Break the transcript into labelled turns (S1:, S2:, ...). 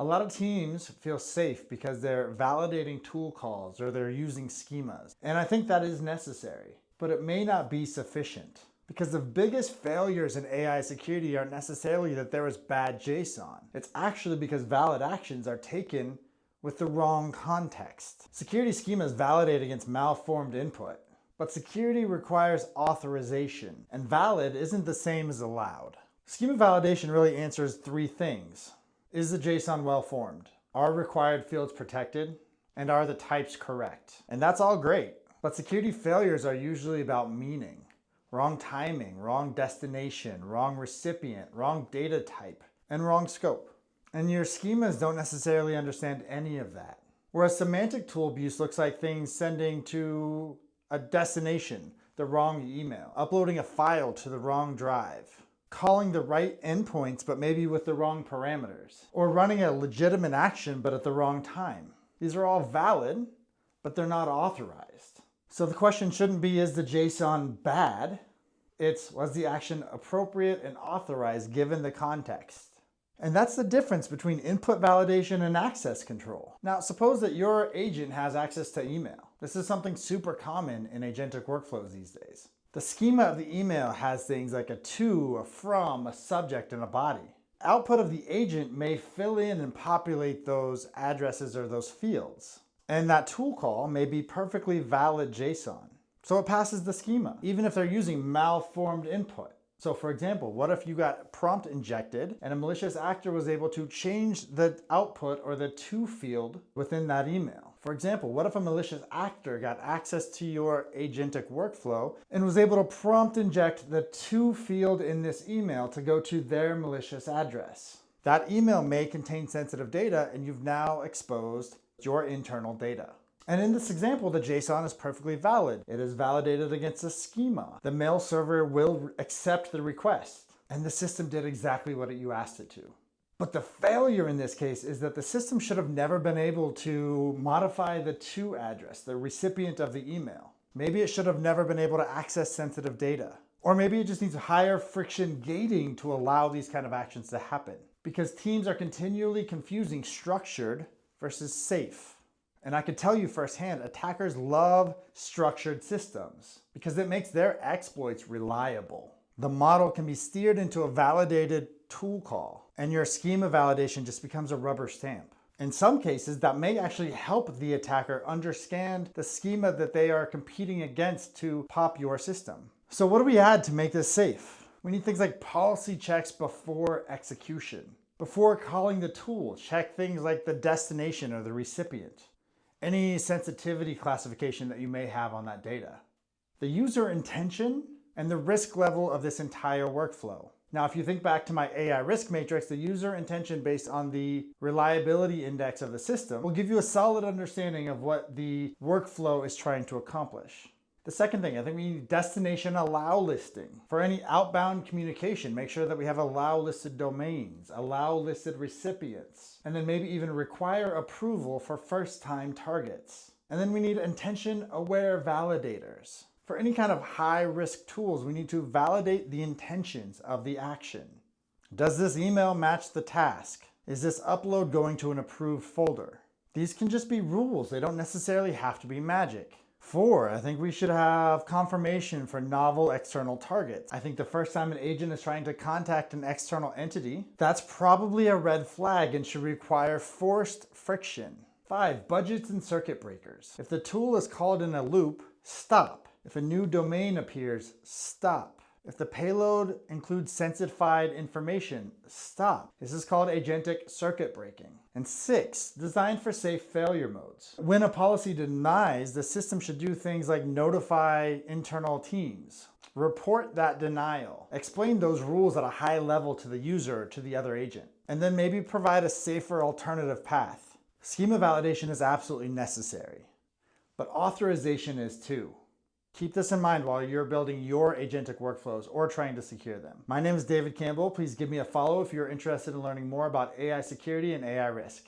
S1: A lot of teams feel safe because they're validating tool calls or they're using schemas. And I think that is necessary, but it may not be sufficient. Because the biggest failures in AI security aren't necessarily that there was bad JSON. It's actually because valid actions are taken with the wrong context. Security schemas validate against malformed input, but security requires authorization, and valid isn't the same as allowed. Schema validation really answers three things. Is the JSON well formed? Are required fields protected? And are the types correct? And that's all great, but security failures are usually about meaning. Wrong timing, wrong destination, wrong recipient, wrong data type, and wrong scope. And your schemas don't necessarily understand any of that. Whereas semantic tool abuse looks like things sending to a destination the wrong email, uploading a file to the wrong drive, calling the right endpoints but maybe with the wrong parameters, or running a legitimate action but at the wrong time. These are all valid, but they're not authorized. So the question shouldn't be, is the JSON bad? It's, was the action appropriate and authorized given the context? And that's the difference between input validation and access control. Now, suppose that your agent has access to email. This is something super common in agentic workflows these days. The schema of the email has things like a to, a from, a subject, and a body. Output of the agent may fill in and populate those addresses or those fields. And that tool call may be perfectly valid JSON. So it passes the schema, even if they're using malformed input. So for example, what if you got prompt injected and a malicious actor was able to change the output or the to field within that email? For example, what if a malicious actor got access to your agentic workflow and was able to prompt inject the to field in this email to go to their malicious address? That email may contain sensitive data and you've now exposed your internal data. And in this example, the JSON is perfectly valid. It is validated against a schema. The mail server will accept the request, and the system did exactly what you asked it to. But the failure in this case is that the system should have never been able to modify the to address, the recipient of the email. Maybe it should have never been able to access sensitive data. Or maybe it just needs higher friction gating to allow these kind of actions to happen. Because teams are continually confusing structured versus safe. And I can tell you firsthand, attackers love structured systems because it makes their exploits reliable. The model can be steered into a validated tool call, and your schema validation just becomes a rubber stamp. In some cases, that may actually help the attacker understand the schema that they are competing against to pop your system. So what do we add to make this safe? We need things like policy checks before execution. Before calling the tool, check things like the destination or the recipient. Any sensitivity classification that you may have on that data. The user intention and the risk level of this entire workflow. Now, if you think back to my AI risk matrix, the user intention based on the reliability index of the system will give you a solid understanding of what the workflow is trying to accomplish. The second thing, I think we need destination allow listing. For any outbound communication, make sure that we have allow listed domains, allow listed recipients, and then maybe even require approval for first-time targets. And then we need intention-aware validators. For any kind of high-risk tools, we need to validate the intentions of the action. Does this email match the task? Is this upload going to an approved folder? These can just be rules. They don't necessarily have to be magic. 4, I think we should have confirmation for novel external targets. I think the first time an agent is trying to contact an external entity, that's probably a red flag and should require forced friction. 5, budgets and circuit breakers. If the tool is called in a loop, stop. If a new domain appears, stop. If the payload includes sensitive information, stop. This is called agentic circuit breaking. And 6, designed for safe failure modes. When a policy denies, the system should do things like notify internal teams, report that denial, explain those rules at a high level to the user or to the other agent, and then maybe provide a safer alternative path. Schema validation is absolutely necessary, but authorization is too. Keep this in mind while you're building your agentic workflows or trying to secure them. My name is David Campbell. Please give me a follow if you're interested in learning more about AI security and AI risk.